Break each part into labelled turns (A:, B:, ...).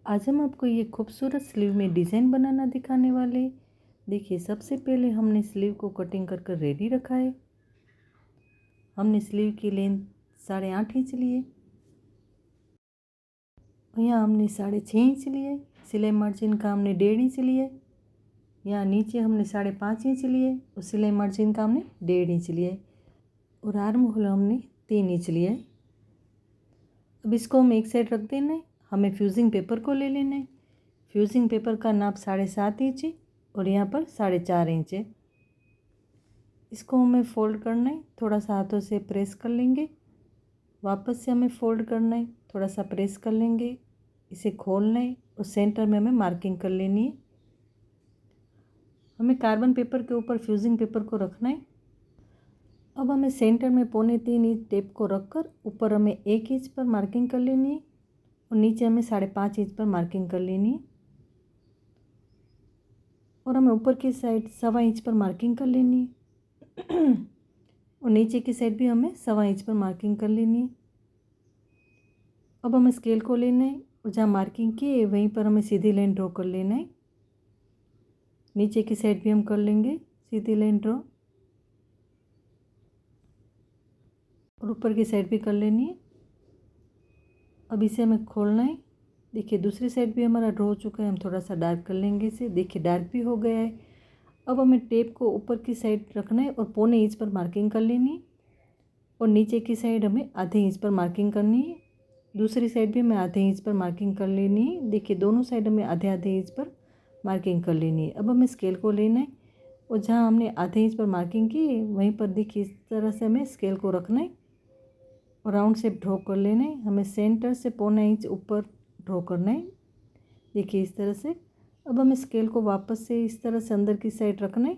A: आज हम आपको ये खूबसूरत स्लीव में डिज़ाइन बनाना दिखाने वाले। देखिए, सबसे पहले हमने स्लीव को कटिंग कर कर रेडी रखा है। हमने स्लीव की लेंथ 8.5 इंच ली है और यहाँ हमने 6.5 इंच लिया है। सिलाई मार्जिन का हमने 1.5 इंच लिया है। यहाँ नीचे हमने 5.5 इंच लिए और सिलाई मार्जिन का हमने 1.5 इंच लिया है और आर्म होल हमने 3 इंच लिया है। अब इसको हम एक साइड रख देना है। हमें फ्यूजिंग पेपर को ले लेना है। फ्यूजिंग पेपर का नाप 7.5 इंच है और यहाँ पर 4.5 इंच है। इसको हमें फ़ोल्ड करना है, थोड़ा सा हाथों से प्रेस कर लेंगे। वापस से हमें फ़ोल्ड करना है, थोड़ा सा प्रेस कर लेंगे। इसे खोलना है और सेंटर में हमें मार्किंग कर लेनी है। हमें कार्बन पेपर के ऊपर फ्यूजिंग पेपर को रखना है। अब हमें सेंटर में 3.25 इंच टेप को रखकर ऊपर हमें 1 इंच पर मार्किंग कर लेनी है और नीचे हमें 5.5 इंच पर मार्किंग कर लेनी है और हमें ऊपर की साइड 1.25 इंच पर मार्किंग कर लेनी है और नीचे की साइड भी हमें 1.25 इंच पर मार्किंग कर लेनी है। अब हमें स्केल को लेना है और जहाँ मार्किंग की है वहीं पर हमें सीधी लाइन ड्रॉ कर लेना है। नीचे की साइड भी हम कर लेंगे सीधी लाइन ड्रॉ और ऊपर की साइड भी कर लेनी है। अब इसे हमें खोलना है। देखिए, दूसरी साइड भी हमारा ड्रॉ हो चुका है। हम थोड़ा सा डार्क कर लेंगे इसे। देखिए, डार्क भी हो गया है। अब हमें टेप को ऊपर की साइड रखना है और 1.25 इंच पर मार्किंग कर लेनी है और नीचे की साइड हमें आधे इंच पर मार्किंग करनी है। दूसरी साइड भी हमें आधे इंच पर मार्किंग कर लेनी है। देखिए, दोनों साइड हमें आधे आधे इंच पर मार्किंग कर लेनी है। अब हमें स्केल को लेना है और जहाँ हमने आधे इंच पर मार्किंग की है वहीं पर देखिए इस तरह से हमें स्केल को रखना है और राउंड शेप ड्रॉ कर लेना है। हमें सेंटर से 1.25 इंच ऊपर ड्रॉ करना है। देखिए, इस तरह से। अब हमें स्केल को वापस से इस तरह से अंदर की साइड रखना है।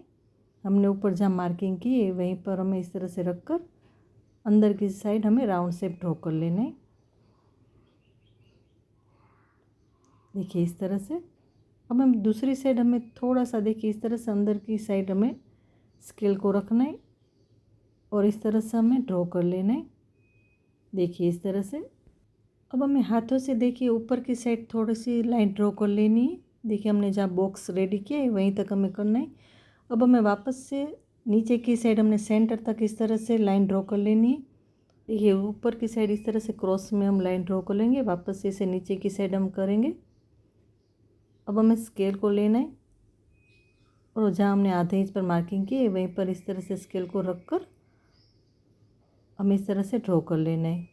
A: हमने ऊपर जहाँ मार्किंग की है वहीं पर हमें इस तरह से रखकर अंदर की साइड हमें राउंड शेप ड्रॉ कर लेना है। देखिए, इस तरह से। अब हम दूसरी साइड हमें थोड़ा सा देखिए इस तरह से अंदर की साइड हमें स्केल को रखना है और इस तरह से हमें ड्रॉ कर लेना है। देखिए, इस तरह से। अब हमें हाथों से देखिए ऊपर की साइड थोड़ी सी लाइन ड्रॉ कर लेनी है। देखिए, हमने जहाँ बॉक्स रेडी किया है वहीं तक हमें करना है। अब हमें वापस से नीचे की साइड हमने सेंटर तक इस तरह से लाइन ड्रॉ कर लेनी है। देखिए, ऊपर की साइड इस तरह से क्रॉस में हम लाइन ड्रॉ कर लेंगे। वापस से इसे नीचे की साइड हम करेंगे। अब हमें स्केल को लेना है और जहाँ हमने आधे इंच पर मार्किंग की है वहीं पर इस तरह से स्केल को रख कर हमें इस तरह से ड्रॉ कर लेना है।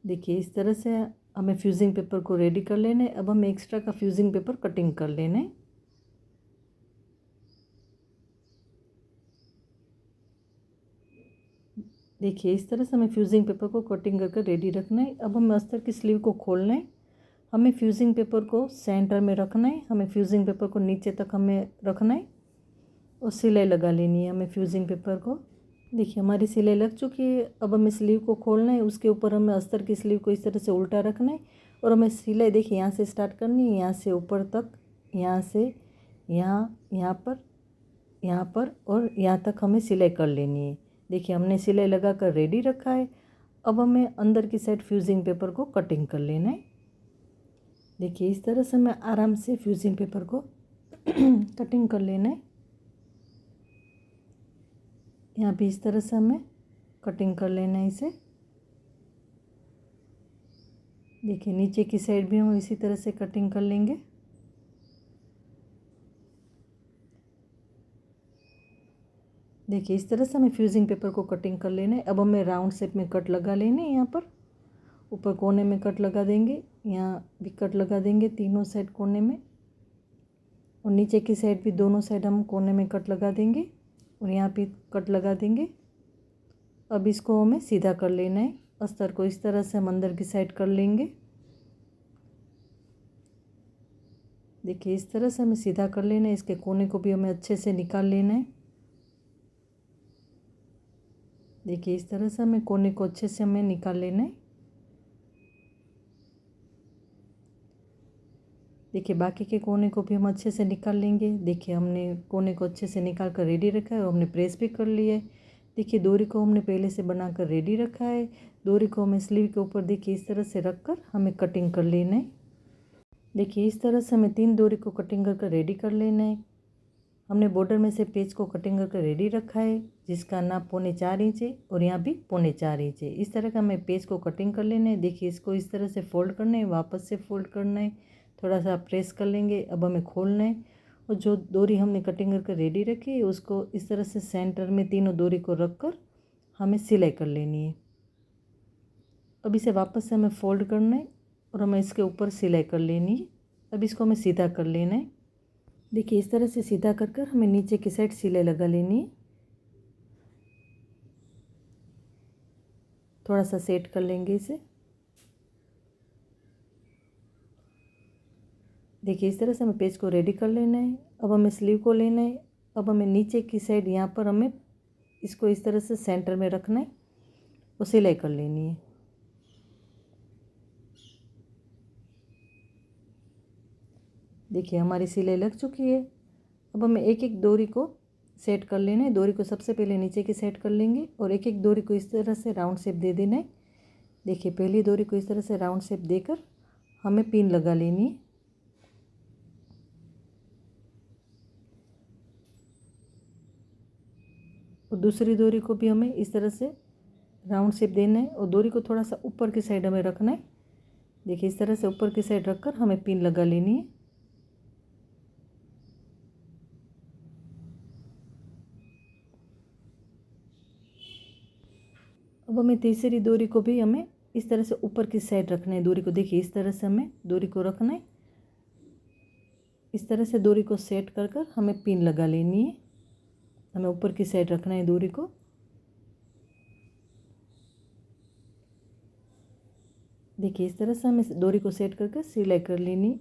A: देखिए, इस तरह से हमें फ्यूजिंग पेपर को रेडी कर लेना है। अब हमें एक्स्ट्रा का फ्यूजिंग पेपर कटिंग कर लेना है। देखिए, इस तरह से हमें फ्यूजिंग पेपर को कटिंग करके रेडी रखना है। अब हमें अस्तर की स्लीव को खोलना है। हमें फ्यूजिंग पेपर को सेंटर में रखना है। हमें फ्यूजिंग पेपर को नीचे तक हमें रखना है और सिलाई लगा लेनी है हमें फ्यूजिंग पेपर को। देखिए, हमारी सिलाई लग चुकी है। अब हमें स्लीव को खोलना है। उसके ऊपर हमें अस्तर की स्लीव को इस तरह से उल्टा रखना है और हमें सिलाई देखिए यहाँ से स्टार्ट करनी है, यहाँ से ऊपर तक, यहाँ से यहाँ, यहाँ पर और यहाँ तक हमें सिलाई कर लेनी है। देखिए, हमने सिलाई लगा कर रेडी रखा है। अब हमें अंदर की साइड फ्यूजिंग पेपर को कटिंग कर लेना है। देखिए, इस तरह से हमें आराम से फ्यूजिंग पेपर को कटिंग कर लेना है। यहाँ भी इस तरह से हमें कटिंग कर लेना है इसे। देखिए, नीचे की साइड भी हम इसी तरह से कटिंग कर लेंगे। देखिए, इस तरह से हमें फ्यूजिंग पेपर को कटिंग कर लेना है। अब हमें राउंड शेप में कट लगा लेने हैं। यहाँ पर ऊपर कोने में कट लगा देंगे, यहाँ भी कट लगा देंगे तीनों साइड कोने में और नीचे की साइड भी दोनों साइड हम कोने में कट लगा देंगे और यहाँ भी कट लगा देंगे। अब इसको हमें सीधा कर लेना है। अस्तर को इस तरह से हम अंदर की साइड कर लेंगे। देखिए, इस तरह से हमें सीधा कर लेना है। इसके कोने को भी हमें अच्छे से निकाल लेना है। देखिए, इस तरह से हमें कोने को अच्छे से हमें निकाल लेना है। देखिए, बाकी के कोने को भी हम अच्छे से निकाल लेंगे। देखिए, हमने कोने को अच्छे से निकाल कर रेडी रखा है और हमने प्रेस भी कर लिया है। देखिए डोरी को हमने पहले से बनाकर रेडी रखा है। डोरी को हमें स्लीव के ऊपर देखिए इस तरह से रखकर हमें कटिंग कर लेना है। देखिए इस तरह से हमें 3 डोरी को कटिंग करके रेडी कर लेना है। हमने बॉर्डर में से पेज को कटिंग करके रेडी रखा है, जिसका नाप 4.25 इंच है और यहाँ भी 4.25 इंच है। इस तरह का हमें पेज को कटिंग कर लेना है। देखिए इसको इस तरह से फोल्ड करना है, वापस से फोल्ड करना है, थोड़ा सा प्रेस कर लेंगे। अब हमें खोलना है और जो डोरी हमने कटिंग करके रेडी रखी है उसको इस तरह से सेंटर में तीनों डोरी को रख कर हमें सिलाई कर लेनी है। अब इसे वापस से हमें फोल्ड करना है और हमें इसके ऊपर सिलाई कर लेनी है। अब इसको हमें सीधा कर लेना है। देखिए इस तरह से सीधा कर कर हमें नीचे की साइड सिलाई लगा लेनी है। थोड़ा सा सेट कर लेंगे इसे। देखिए इस तरह से हमें पेज को रेडी कर लेना है। अब हमें स्लीव को लेना है। अब हमें नीचे की साइड यहाँ पर हमें इसको इस तरह से सेंटर में रखना है और सिलाई कर लेनी है। देखिए हमारी सिलाई लग चुकी है। अब हमें एक एक डोरी को सेट कर लेना है। डोरी को सबसे पहले नीचे की सेट कर लेंगे और एक एक डोरी को इस तरह से राउंड शेप दे देना है। देखिए पहली डोरी को इस तरह से राउंड शेप देकर हमें पिन लगा लेनी है। और दूसरी डोरी को भी हमें इस तरह से राउंड शेप देना है और डोरी को थोड़ा सा ऊपर की साइड हमें रखना है। देखिए इस तरह से ऊपर की साइड रखकर हमें पिन लगा लेनी है। अब हमें तीसरी डोरी को भी हमें इस तरह से ऊपर की साइड रखना है। डोरी को देखिए इस तरह से हमें डोरी को रखना है। इस तरह से डोरी को सेट कर कर हमें पिन लगा लेनी है। हमें ऊपर की साइड रखना है डोरी को। देखिए इस तरह से हमें डोरी को सेट करके सिलाई कर लेनी है।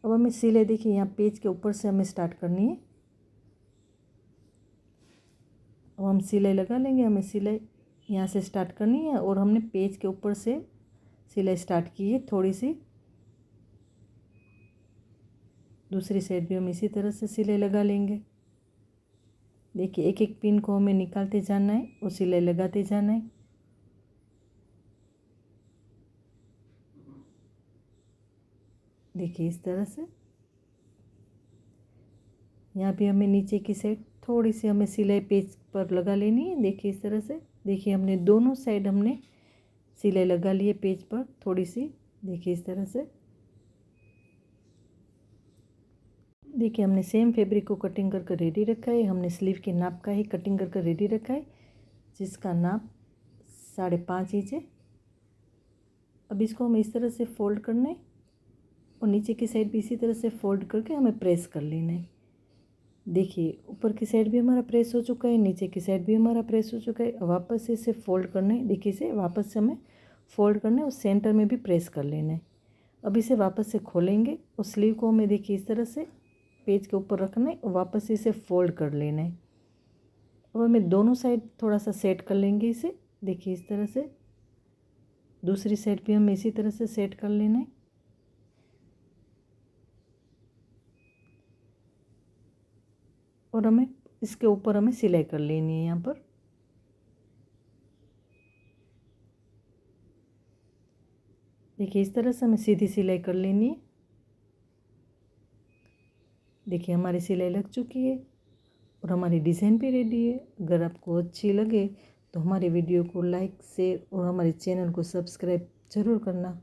A: अब हमें सिलाई देखिए यहाँ पेज के ऊपर से हमें स्टार्ट करनी है। अब हम सिलाई लगा लेंगे। हमें सिलाई यहाँ से स्टार्ट करनी है और हमने पेज के ऊपर से सिलाई स्टार्ट की है थोड़ी सी। दूसरी साइड भी हम इसी तरह से सिलाई लगा लेंगे। देखिए एक एक पिन को हमें निकालते जाना है और सिलाई लगाते जाना है। देखिए इस तरह से यहाँ भी हमें नीचे की साइड थोड़ी सी हमें सिलाई पेज पर लगा लेनी है। देखिए इस तरह से। देखिए हमने दोनों साइड हमने सिलाई लगा ली है पेज पर थोड़ी सी। देखिए इस तरह से। देखिए हमने सेम फैब्रिक को कटिंग करके रेडी रखा है। हमने स्लीव के नाप का ही कटिंग करके रेडी रखा है, जिसका नाप 5.5 इंच है। अब इसको हमें इस तरह से फोल्ड करना है और नीचे की साइड भी इसी तरह से फोल्ड करके हमें प्रेस कर लेना है। देखिए ऊपर की साइड भी हमारा प्रेस हो चुका है, नीचे की साइड भी हमारा प्रेस हो चुका है। वापस से इसे फोल्ड करना है। देखिए इसे वापस से हमें फोल्ड करना है और सेंटर में भी प्रेस कर लेना है। अब इसे वापस से खोलेंगे और स्लीव को हमें देखिए इस तरह से पेज के ऊपर रखना है और वापस से इसे फोल्ड कर लेना है। अब हमें दोनों साइड थोड़ा सा सेट कर लेंगे इसे। देखिए इस तरह से। दूसरी साइड भी हमें इसी तरह से सेट कर लेना है। और हमें इसके ऊपर हमें सिलाई कर लेनी है यहाँ पर। देखिए इस तरह से हमें सीधी सिलाई कर लेनी है। देखिए हमारी सिलाई लग चुकी है और हमारी डिज़ाइन भी रेडी है। अगर आपको अच्छी लगे तो हमारे वीडियो को लाइक, शेयर और हमारे चैनल को सब्सक्राइब ज़रूर करना।